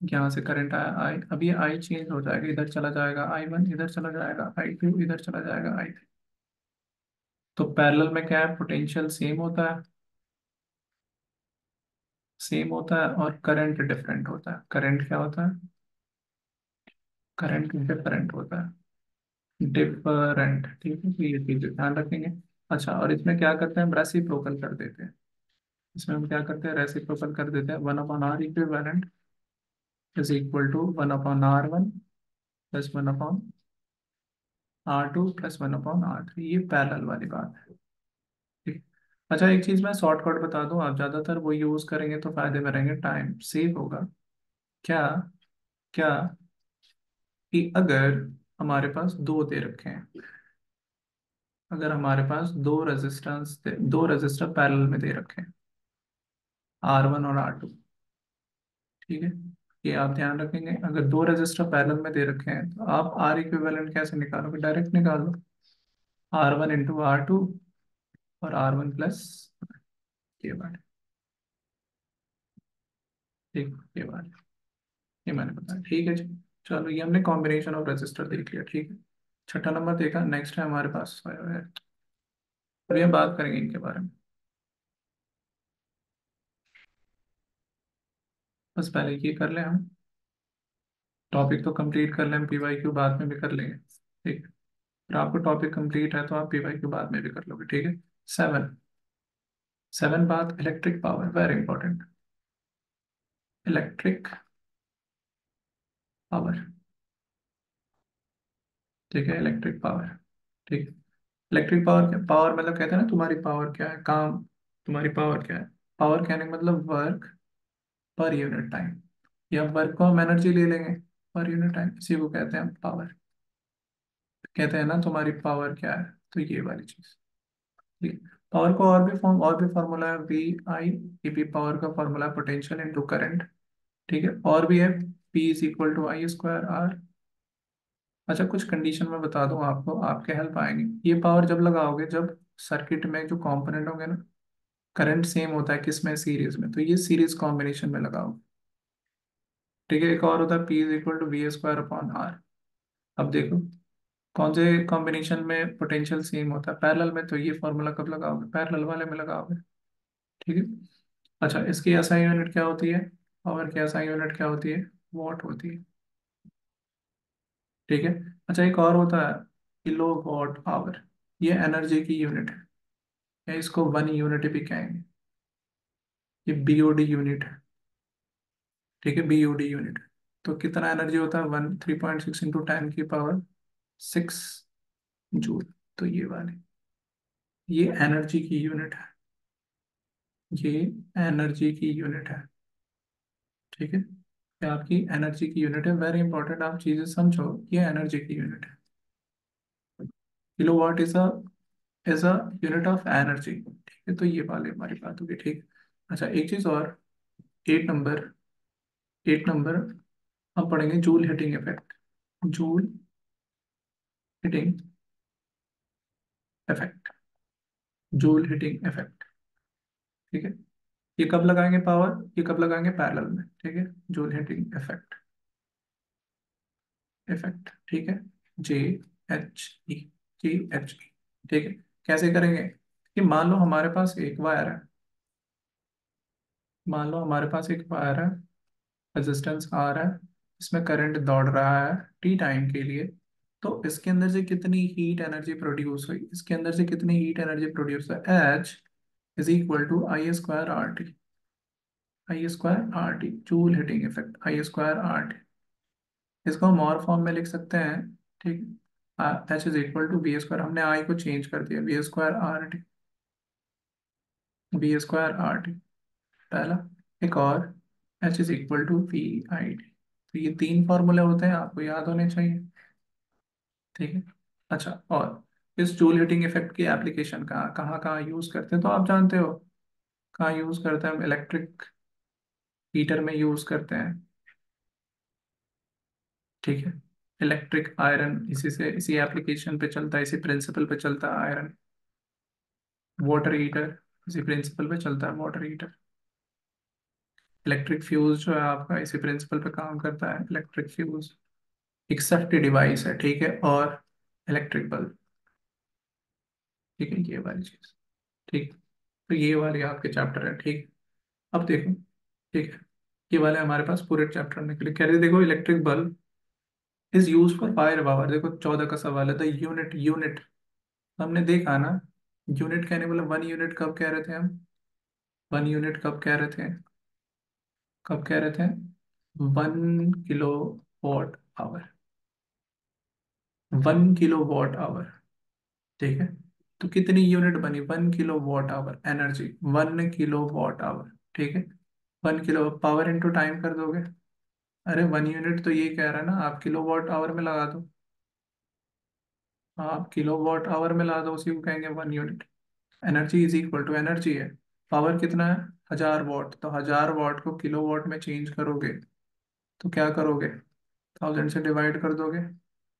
यहाँ से करंट आया I, अब ये I चेंज हो जाएगा, इधर चला जाएगा I1, इधर चला जाएगा I2, इधर चला जाएगा I3। तो पैरेलल में क्या है, पोटेंशियल सेम होता है, सेम होता है, और करंट डिफरेंट होता है। करंट क्या होता है, करंट डिफरेंट होता है, डिफरेंट। ठीक है, तो ये चीज ध्यान रखेंगे। अच्छा, और इसमें क्या करते हैं, हम रेसिप्रोकल कर देते हैं। इसमें हम क्या करते हैं, रेसिप्रोकल कर देते हैं। 1/R equivalent = 1/R1 + 1/R2 + 1/R3, ये पैरेलल वाली बात है। ठीक। अच्छा, एक चीज मैं शॉर्टकट बता दूं, आप ज्यादातर वो यूज करेंगे तो फायदे में रहेंगे, टाइम सेव होगा। क्या, क्या, कि अगर हमारे पास दो दे रखे हैं, अगर हमारे पास दो रेजिस्टर पैरेलल में दे रखे हैं, R1 और R2। ठीक है। ये आप ध्यान रखेंगे, अगर दो रेजिस्टर पैरेलल में दे रखे हैं तो आप R इक्विवेलेंट कैसे निकालोगे, डायरेक्ट निकाल लो, R1 × R2, और R1 प्लस ये बात। ठीक, ये बात, ये मैंने बताया। ठीक है जी। चलो, ये हमने कॉम्बिनेशन ऑफ रेजिस्टर देख लिया। ठीक है। छठा नंबर देखा, नेक्स्ट है हमारे पास है, अभी हम बात करेंगे इनके बारे में। बस पहले ये कर ले हम, टॉपिक तो कंप्लीट कर लें, PYQ बाद में भी कर लेंगे। ठीक है। फिर आपको टॉपिक कंप्लीट है तो आप PYQ बाद में भी कर लोगे। ठीक है। 7, 7 बात, electric power, very important. Electric power, ठीक है, इलेक्ट्रिक पावर। ठीक है। इलेक्ट्रिक पावर क्या, पावर मतलब कहते हैं ना तुम्हारी पावर क्या है, काम, तुम्हारी पावर क्या है। पावर कहने का मतलब वर्क पर यूनिट टाइम, या वर्क को हम एनर्जी ले लेंगे पर यूनिट टाइम, इसी को कहते हैं पावर। कहते हैं ना तुम्हारी पावर क्या है, तो ये वाली चीज। ठीक। पावर को और भी फॉर्म, और भी फार्मूला है, VI, EP पावर का फार्मूला है पोटेंशियल इंटू करंट। ठीक है, और भी है, P = I²R। अच्छा, कुछ कंडीशन में बता दूं आपको, आपके हेल्प आएंगे। ये पावर जब लगाओगे, जब सर्किट में जो कंपोनेंट होंगे ना, करंट सेम होता है किसमें, सीरीज में, तो ये सीरीज कॉम्बिनेशन में लगाओ। ठीक है। एक और होता है P = V²/R। अब देखो, कौन से कॉम्बिनेशन में पोटेंशियल सेम होता है? पैरेलल में। तो ये फॉर्मूला कब लगाओगे? पैरेलल वाले में लगाओगे। ठीक है। अच्छा, इसकी एसआई यूनिट क्या होती है? पावर की एसआई यूनिट क्या होती है? वॉट होती है। ठीक है। अच्छा, एक और होता है किलो वॉट आवर। ये एनर्जी की यूनिट है, या इसको वन यूनिट भी कहेंगे। ये बीओडी यूनिट है। ठीक है, बीओडी यूनिट। तो कितना एनर्जी होता है? 3.6 इंटू 10 की पावर 6 जूल। तो ये वाले, ये एनर्जी की यूनिट है। ये एनर्जी की यूनिट है। ठीक है। ये आपकी एनर्जी की यूनिट है। वेरी इंपॉर्टेंट, आप चीजें समझो। ये एनर्जी की यूनिट है। Kilowatt is a unit of energy. ठीक है, तो ये वाले हमारी बात होगी। ठीक। अच्छा, एक चीज और। 8 नंबर, 8 नंबर हम पढ़ेंगे joule heating effect. Joule heating effect. Joule heating effect. ठीक है। ये कब लगाएंगे पावर? ये कब लगाएंगे? पैरेलल में। ठीक है। Joule heating effect. इफेक्ट। ठीक है। जे एच ई, जे एच ई। ठीक है। कैसे करेंगे? कि मान लो हमारे पास एक वायर है। मान लो हमारे पास एक वायर है, रेजिस्टेंस आर है, इसमें करंट दौड़ रहा है टी टाइम के लिए। तो इसके अंदर से कितनी हीट एनर्जी प्रोड्यूस हुई? इसके अंदर से कितनी हीट एनर्जी प्रोड्यूस है? H is equal to I square R T. I square R T, joule heating effect, I square R T. इसको हम और फॉर्म में लिख सकते हैं। ठीक। H is equal to V square, हमने आई को चेंज कर दिया, V square R T. V square R T पहला। एक और, H is equal to V I T. तो ये तीन फॉर्मूले होते हैं, आपको याद होने चाहिए। ठीक है। अच्छा, और इस जूल हीटिंग इफेक्ट की एप्लीकेशन कहाँ कहाँ कहाँ यूज करते हैं? तो आप जानते हो कहाँ यूज करते हैं? हम इलेक्ट्रिक हीटर में यूज करते हैं। ठीक है। इलेक्ट्रिक आयरन इसी से, इसी एप्लीकेशन पे चलता है, इसी प्रिंसिपल पे चलता है आयरन। वाटर हीटर इसी प्रिंसिपल पे चलता है, वाटर हीटर। इलेक्ट्रिक फ्यूज जो है आपका, इसी प्रिंसिपल पे काम करता है, इलेक्ट्रिक फ्यूज। एक सेफ्टी डिवाइस है। ठीक है। और इलेक्ट्रिक बल्ब। ठीक है, ये वाली चीज। ठीक। तो ये वाले आपके चैप्टर है। ठीक। अब देखो। ठीक है। ये वाले हमारे पास पूरे चैप्टर में क्लिक करिए। देखो, electric bulb is use for fire power. देखो 14 का सवाल है, द यूनिट, यूनिट हमने देखा ना। यूनिट कहने वाला, वन यूनिट कब कह रहे थे हम? वन यूनिट कब कह रहे थे? कब कह रहे थे? 1 kilowatt hour. 1 kilowatt hour. ठीक है। तो कितनी यूनिट बनी? 1 kilowatt hour energy, 1 kilowatt hour. ठीक है। 1 किलो पावर इंटू टाइम कर दोगे। अरे 1 यूनिट तो ये कह रहा है ना, आप किलो वॉट आवर में लगा दो। आप किलो वॉट आवर में ला दो, उसी को कहेंगे 1 unit. Energy is equal to, energy है, पावर कितना है? 1000 वॉट। तो 1000 वॉट को किलो वॉट में चेंज करोगे तो क्या करोगे? 1000 से डिवाइड कर दोगे।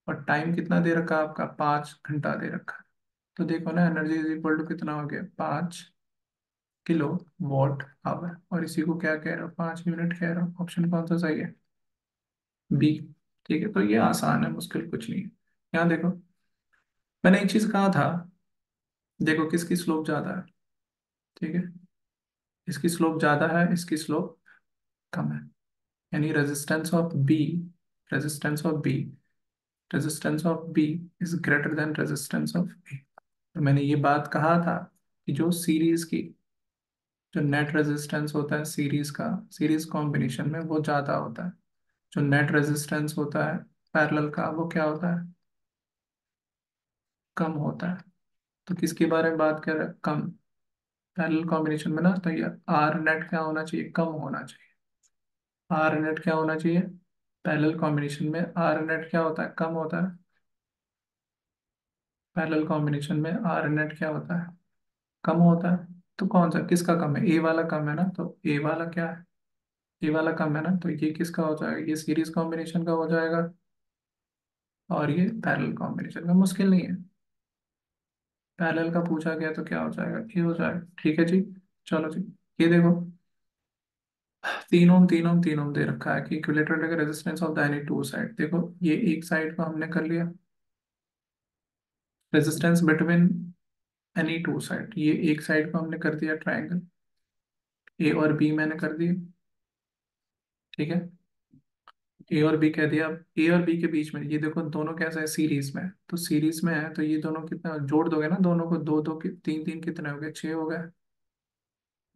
और टाइम कितना दे रखा है आपका? 5 घंटा दे रखा है। तो देखो ना, एनर्जी इज इक्वल टू कितना हो गया? 5 किलो वॉट आवर। और इसी को क्या कह रहा हूँ? 5 यूनिट कह रहा हूँ। ऑप्शन कौन सा सही है? बी। ठीक है। तो ये आसान है, मुश्किल कुछ नहीं है। यहाँ देखो, मैंने एक चीज कहा था। देखो, किसकी स्लोप ज्यादा है? ठीक है। इसकी स्लोप ज्यादा है, इसकी स्लोप कम है। यानी resistance of B resistance of B is greater than resistance of A. तो मैंने ये बात कहा था कि जो सीरीज की, जो नेट रेजिस्टेंस होता है सीरीज का, सीरीज कॉम्बिनेशन में वो ज्यादा होता है। जो नेट रेजिस्टेंस होता है पैरेलल का, वो क्या होता है? कम होता है। तो किसके बारे में बात कर रहे हैं? कम। पैरेलल कॉम्बिनेशन में ना, तो ये आर नेट क्या होना चाहिए? कम होना चाहिए। आर नेट क्या होना चाहिए? पैरेलल कॉम्बिनेशन में आर नेट क्या होता है? कम होता है। पैरेलल कॉम्बिनेशन में आर नेट क्या होता है? कम होता है। तो कौन सा, किसका कम है? ए वाला कम है ना, तो ए वाला क्या है? ए वाला कम है ना, तो ये किसका हो जाएगा? ये सीरीज कॉम्बिनेशन का हो जाएगा। और ये पैरेलल कॉम्बिनेशन का। मुश्किल नहीं है। पैरेलल का पूछा गया तो क्या हो जाएगा? ये हो जाएगा। ठीक है जी। चलो जी। ये देखो, 3 ओम 3 ओम 3 ओम दे रखा है कि equilateral resistance of the any two side. देखो, ये एक साइड को हमने कर लिया। Resistance between any two side, ये एक साइड को हमने कर दिया ट्रायंगल, ए और बी मैंने कर दिए, ठीक है। ए और बी कह दिया। अब ए और बी के बीच में ये देखो दोनों कैसा है, सीरीज में है, तो सीरीज में है तो ये दोनों कितना जोड़ दोगे ना, दोनों को दो दो तीन तीन कितने हो गए, छः हो गए,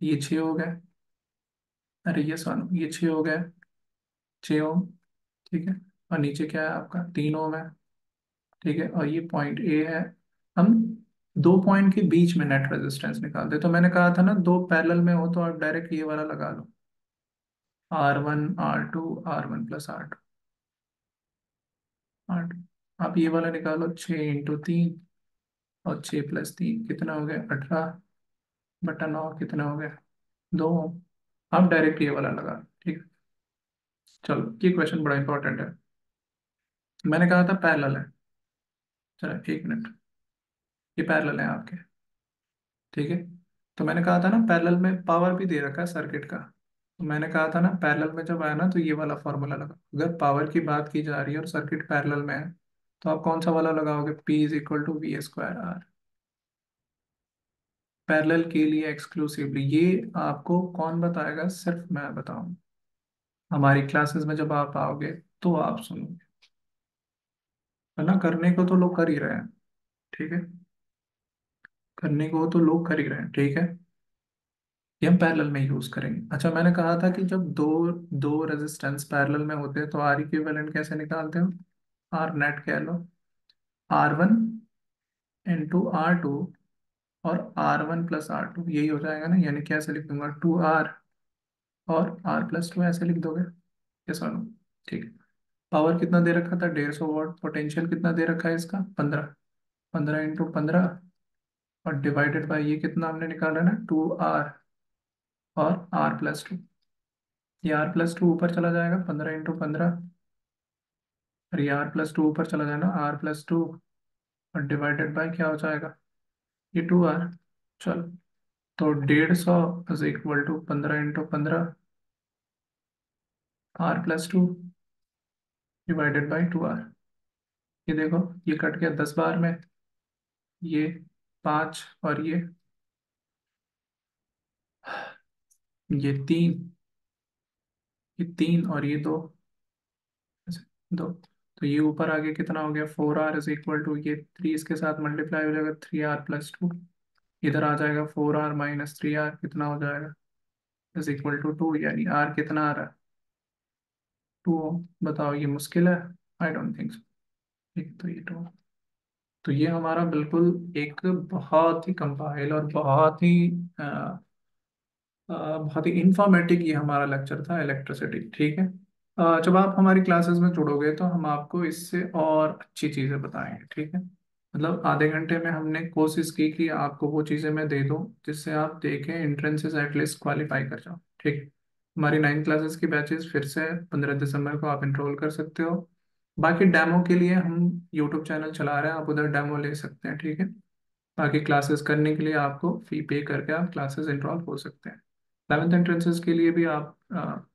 ये छः हो गए, अरे ये सुनो ये छः हो गए, 6 ओम, ठीक है। और नीचे क्या है आपका, 3 ओम है, ठीक है। और ये पॉइंट ए है। हम दो पॉइंट के बीच में नेट रेजिस्टेंस निकालते, तो मैंने कहा था ना दो पैरेलल में हो तो आप डायरेक्ट ये वाला लगा लो, R1 R2 R1 + R2 आप ये वाला निकालो, 6 × 3 और 6 + 3 कितना हो गया, 18/9 कितना हो गया, 2 ओम। आप डायरेक्ट ये वाला लगा लो, ठीक है। चलो ये क्वेश्चन बड़ा इंपॉर्टेंट है। मैंने कहा था पैरेलल है, चलो 1 मिनट, ये पैरेलल है आपके, ठीक है। तो मैंने कहा था ना पैरेलल में पावर भी दे रखा है सर्किट का, तो मैंने कहा था ना पैरेलल में जब आया ना तो ये वाला फॉर्मूला लगा, अगर पावर की बात की जा रही है और सर्किट पैरेलल में है तो आप कौन सा वाला लगाओगे, P = V²R। पैरेलल के लिए एक्सक्लूसिवली, ये आपको कौन बताएगा, सिर्फ मैं बताऊं, हमारी क्लासेस में जब आप आओगे तो आप सुनोगे, वरना करने को तो लोग कर ही रहे हैं, ठीक है। करने को तो लोग कर ही रहे हैं, ठीक है। ये हम पैरेलल में यूज करेंगे। अच्छा मैंने कहा था कि जब दो दो रेजिस्टेंस पैरेलल में होते हैं तो आर इक्विवेलेंट कैसे निकालते हो, आर नेट कह लो, R1 × R2 और R1 + R2, यही हो जाएगा ना, यानी कैसे लिखूंगा, 2R और R + 2 ऐसे लिख दोगे, ये सुनो, ठीक है। पावर कितना दे रखा था, 150 वाट, पोटेंशियल कितना दे रखा है इसका, 15, 15 × 15 और डिवाइडेड बाई ये कितना हमने निकाला ना, 2R और R + 2, ये R + 2 ऊपर चला जाएगा, 15 × 15, और ये R + 2 ऊपर चला जाएगा, R + 2 और डिवाइडेड बाय क्या हो जाएगा, ये 2R। चलो, तो 150 = 15 × 15 R + 2 डिवाइडेड बाई 2R। ये देखो ये कट गया 10 बार में, ये 5 और ये तीन और ये दो, ऐसे, दो, तो ये ऊपर आगे कितना हो गया, 4R = ये 3 इसके साथ मल्टीप्लाई हो जाएगा, 3R + 2, इधर आ जाएगा 4R - 3R कितना हो जाएगा, = 2, यानी R कितना आ रहा है, 2 ओम। बताओ ये मुश्किल है, आई डोंट थिंक सो, ठीक, तो ये 2। तो ये हमारा बिल्कुल एक बहुत ही कंपाइल और बहुत ही इंफॉर्मेटिव ये हमारा लेक्चर था, इलेक्ट्रिसिटी, ठीक है। जब आप हमारी क्लासेस में जुड़ोगे तो हम आपको इससे और अच्छी चीज़ें बताएंगे, ठीक है। मतलब आधे घंटे में हमने कोशिश की कि आपको वो चीज़ें मैं दे दूं जिससे आप देखें एंट्रेंसेस एटलीस्ट क्वालिफाई कर जाओ, ठीक। हमारी 9 क्लासेस की बैचेस फिर से 15 दिसंबर को आप इंरोल कर सकते हो। बाकी डेमो के लिए हम यूट्यूब चैनल चला रहे हैं, आप उधर डेमो ले सकते हैं, ठीक है। बाकी क्लासेस करने के लिए आपको फी पे करके आप क्लासेस इंरोल हो सकते हैं। 11th एंट्रेंसेस के लिए भी आपकी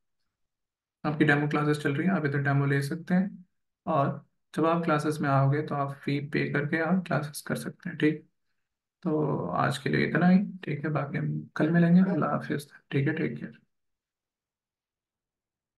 डेमो क्लासेस चल रही हैं, आप इधर डेमो ले सकते हैं। और जब आप क्लासेस में आओगे तो आप फी पे करके आप क्लासेस कर सकते हैं, ठीक। तो आज के लिए इतना ही, ठीक है, बाकी हम कल मिलेंगे, अल्लाह हाफिज़, ठीक है, टेक केयर।